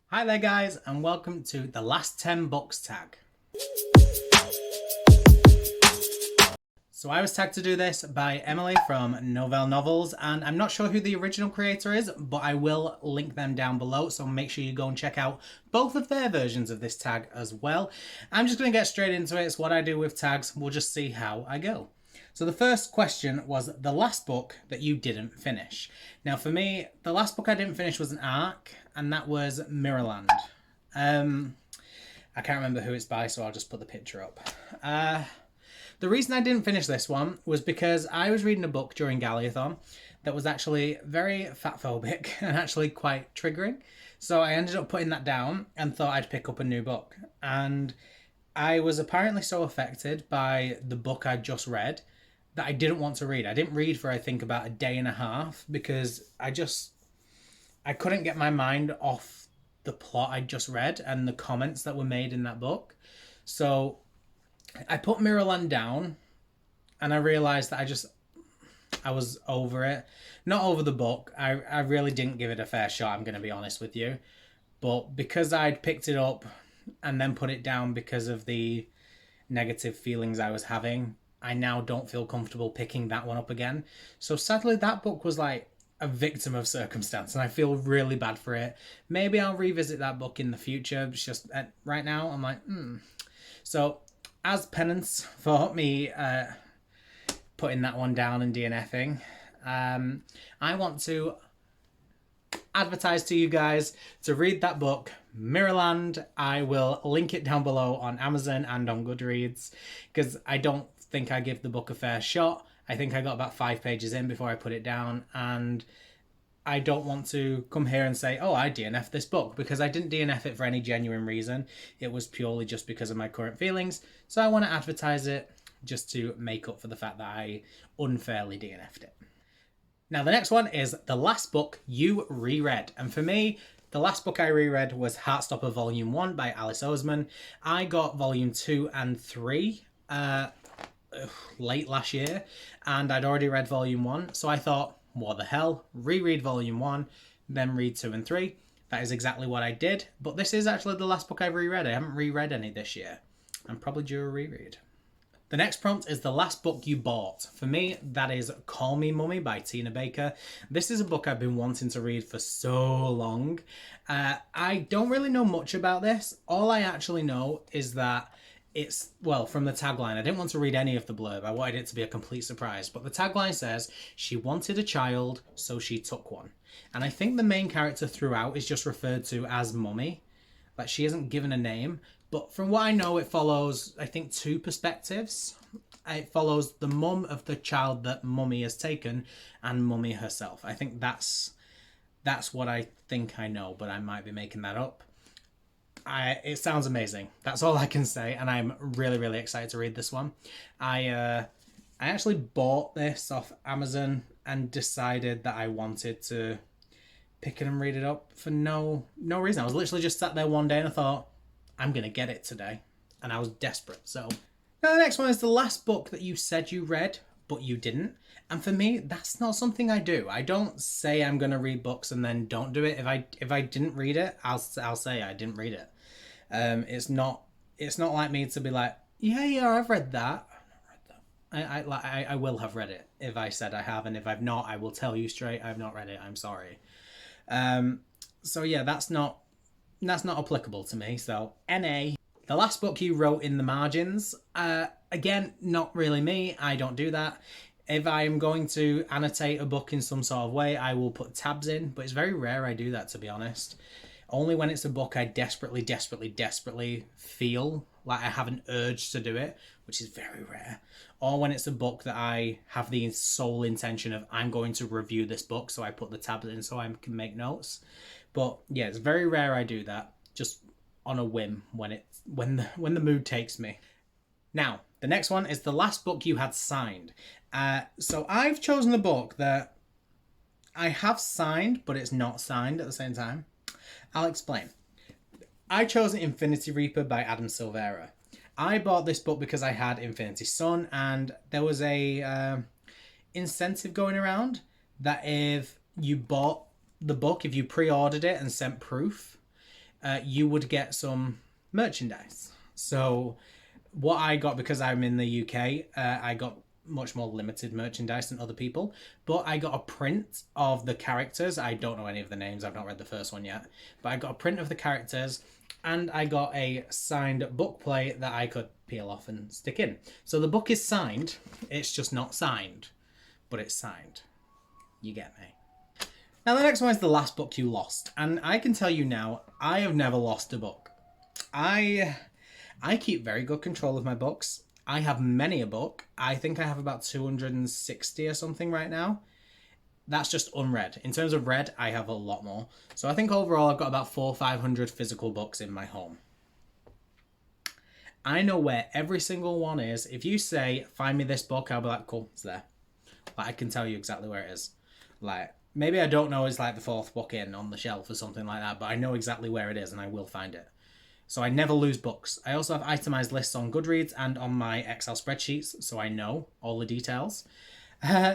Hi there guys, and welcome to the last 10 books tag. So I was tagged to do this by Emily from Novell Novels, and I'm not sure who the original creator is, but I will link them down below, so make sure you go and check out both of their versions of this tag as well. I'm just going to get straight into it. It's what I do with tags. We'll just see how I go. So the first question was the last book that you didn't finish. Now for me, the last book I didn't finish was an arc, and that was Mirrorland. I can't remember who it's by, so I'll just put the picture up. The reason I didn't finish this one was because I was reading a book during Galley-a-thon that was actually very fat-phobic and actually quite triggering. So I ended up putting that down and thought I'd pick up a new book. And I was apparently so affected by the book I'd just read that I didn't want to read. I didn't read for, I think, about a day and a half because I couldn't get my mind off the plot I'd just read and the comments that were made in that book. So I put Mirrorland down and I realised that I was over it. Not over the book. I really didn't give it a fair shot, I'm going to be honest with you. But because I'd picked it up and then put it down because of the negative feelings I was having, I now don't feel comfortable picking that one up again. So sadly, that book was like a victim of circumstance and I feel really bad for it. Maybe I'll revisit that book in the future. It's just right now I'm like, So as penance for me putting that one down and DNFing, I want to advertise to you guys to read that book, Mirrorland. I will link it down below on Amazon and on Goodreads because I don't think I give the book a fair shot. I think I got about 5 pages in before I put it down, and I don't want to come here and say, oh, I DNF'd this book, because I didn't DNF it for any genuine reason. It was purely just because of my current feelings. So I want to advertise it just to make up for the fact that I unfairly DNF'd it. Now, the next one is the last book you reread. And for me, the last book I reread was Heartstopper Volume 1 by Alice Oseman. I got Volume 2 and 3 late last year, and I'd already read Volume 1. So I thought, what the hell, reread Volume 1, then read 2 and 3. That is exactly what I did. But this is actually the last book I've reread. I haven't reread any this year. I'm probably due a reread. The next prompt is the last book you bought. For me, that is Call Me Mummy by Tina Baker. This is a book I've been wanting to read for so long. I don't really know much about this. All I actually know is that it's, well, from the tagline. I didn't want to read any of the blurb. I wanted it to be a complete surprise. But the tagline says, she wanted a child, so she took one. And I think the main character throughout is just referred to as Mummy. Like, she isn't given a name. But from what I know, it follows, I think, 2 perspectives. It follows the mum of the child that Mummy has taken and Mummy herself. I think that's what I think I know, but I might be making that up. It sounds amazing. That's all I can say, and I'm really, really excited to read this one. I actually bought this off Amazon and decided that I wanted to pick it and read it up for no reason. I was literally just sat there one day and I thought, I'm going to get it today. And I was desperate. So now the next one is the last book that you said you read, but you didn't. And for me, that's not something I do. I don't say I'm going to read books and then don't do it. If I didn't read it, I'll say I didn't read it. It's not like me to be like, yeah, I've read that. I will have read it if I said I have, and if I've not, I will tell you straight, I've not read it. I'm sorry. So yeah, that's not applicable to me. So NA. The last book you wrote in the margins. Again, not really me. I don't do that. If I'm going to annotate a book in some sort of way, I will put tabs in, but it's very rare I do that, to be honest. Only when it's a book I desperately feel like I have an urge to do it, which is very rare. Or when it's a book that I have the sole intention of, I'm going to review this book, so I put the tabs in so I can make notes. But yeah, it's very rare I do that, just on a whim when the mood takes me. Now, the next one is the last book you had signed. So I've chosen a book that I have signed, but it's not signed at the same time. I'll explain. I chose Infinity Reaper by Adam Silvera. I bought this book because I had Infinity Son, and there was a incentive going around that if you bought the book, if you pre-ordered it and sent proof, you would get some merchandise. So what I got, because I'm in the UK, I got much more limited merchandise than other people, but I got a print of the characters. I don't know any of the names, I've not read the first one yet, but I got a print of the characters, and I got a signed book plate that I could peel off and stick in. So the book is signed, it's just not signed, but it's signed. You get me. Now the next one is the last book you lost, and I can tell you now, I have never lost a book. I keep very good control of my books. I have many a book. I think I have about 260 or something right now. That's just unread. In terms of read, I have a lot more. So I think overall I've got about 400 or 500 physical books in my home. I know where every single one is. If you say, find me this book, I'll be like, cool, it's there. Like, I can tell you exactly where it is. Like, maybe I don't know it's like the fourth book in on the shelf or something like that, but I know exactly where it is and I will find it. So I never lose books. I also have itemized lists on Goodreads and on my Excel spreadsheets, so I know all the details.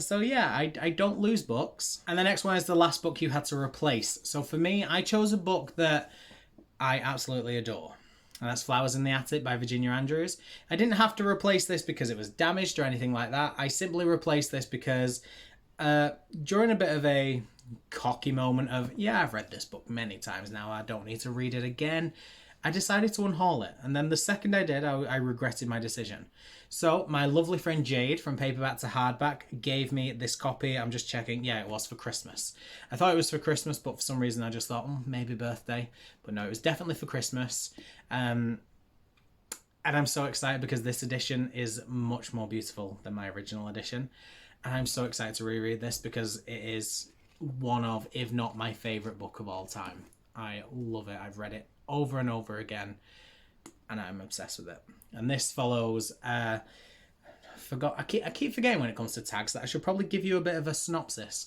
So yeah, I don't lose books. And the next one is the last book you had to replace. So for me, I chose a book that I absolutely adore. And that's Flowers in the Attic by Virginia Andrews. I didn't have to replace this because it was damaged or anything like that. I simply replaced this because during a bit of a cocky moment of, yeah, I've read this book many times now, I don't need to read it again, I decided to unhaul it. And then the second I did, I regretted my decision. So my lovely friend Jade from Paperback to Hardback gave me this copy. I'm just checking. Yeah, it was for Christmas. I thought it was for Christmas, but for some reason I just thought, maybe birthday. But no, it was definitely for Christmas. And I'm so excited because this edition is much more beautiful than my original edition. And I'm so excited to reread this because it is one of, if not my favourite book of all time. I love it. I've read it over and over again and I'm obsessed with it. And this follows I keep forgetting when it comes to tags that I should probably give you a bit of a synopsis.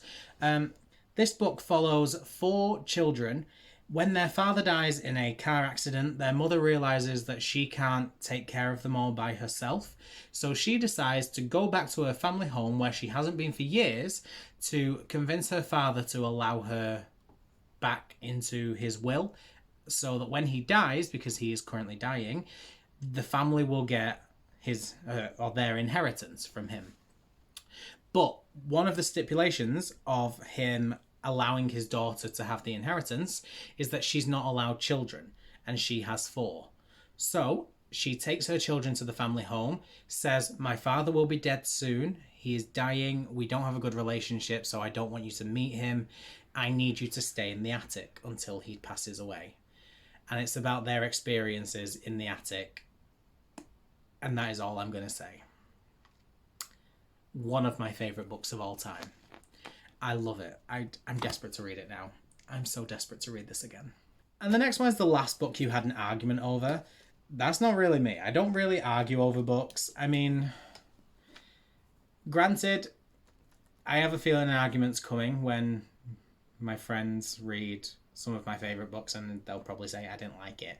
This book follows 4 children. When their father dies in a car accident, their mother realizes that she can't take care of them all by herself, so she decides to go back to her family home where she hasn't been for years to convince her father to allow her back into his will, so that when he dies, because he is currently dying, the family will get his or their inheritance from him. But one of the stipulations of him allowing his daughter to have the inheritance is that she's not allowed children, and she has 4. So she takes her children to the family home, says, my father will be dead soon, he is dying, we don't have a good relationship, so I don't want you to meet him, I need you to stay in the attic until he passes away. And it's about their experiences in the attic. And that is all I'm going to say. One of my favourite books of all time. I love it. I'm desperate to read it now. I'm so desperate to read this again. And the next one is the last book you had an argument over. That's not really me. I don't really argue over books. I mean, granted, I have a feeling an argument's coming when my friends read some of my favourite books and they'll probably say I didn't like it.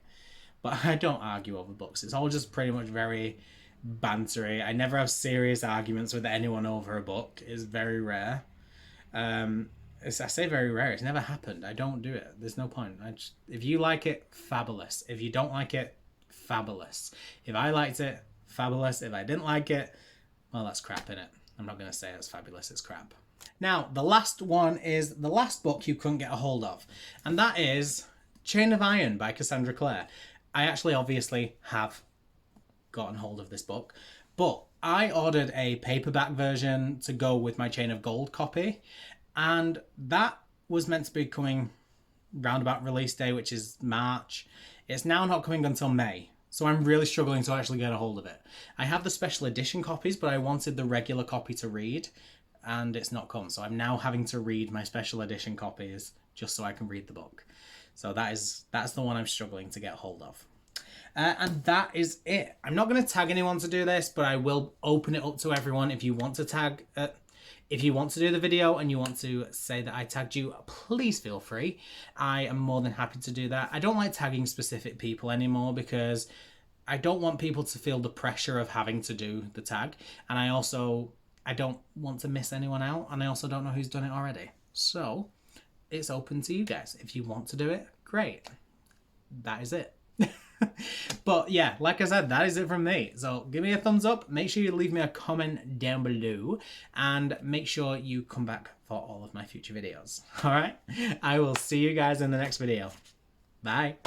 But I don't argue over books. It's all just pretty much very bantery. I never have serious arguments with anyone over a book. It's very rare. I say very rare. It's never happened. I don't do it. There's no point. If you like it, fabulous. If you don't like it, fabulous. If I liked it, fabulous. If I didn't like it, well, that's crap, innit? I'm not going to say it's fabulous. It's crap. Now, the last one is the last book you couldn't get a hold of. And that is Chain of Iron by Cassandra Clare. I actually obviously have gotten hold of this book, but I ordered a paperback version to go with my Chain of Gold copy, and that was meant to be coming round about release day, which is March. It's now not coming until May, so I'm really struggling to actually get a hold of it. I have the special edition copies, but I wanted the regular copy to read, and it's not come, so I'm now having to read my special edition copies just so I can read the book. So that's the one I'm struggling to get hold of. And that is it. I'm not going to tag anyone to do this, but I will open it up to everyone. If you want to tag, if you want to do the video and you want to say that I tagged you, please feel free. I am more than happy to do that. I don't like tagging specific people anymore because I don't want people to feel the pressure of having to do the tag. And I don't want to miss anyone out. And I also don't know who's done it already. So it's open to you guys. If you want to do it, great. that is it. But yeah, like I said, that is it from me. So give me a thumbs up. Make sure you leave me a comment down below. And make sure you come back for all of my future videos. Alright? I will see you guys in the next video. Bye.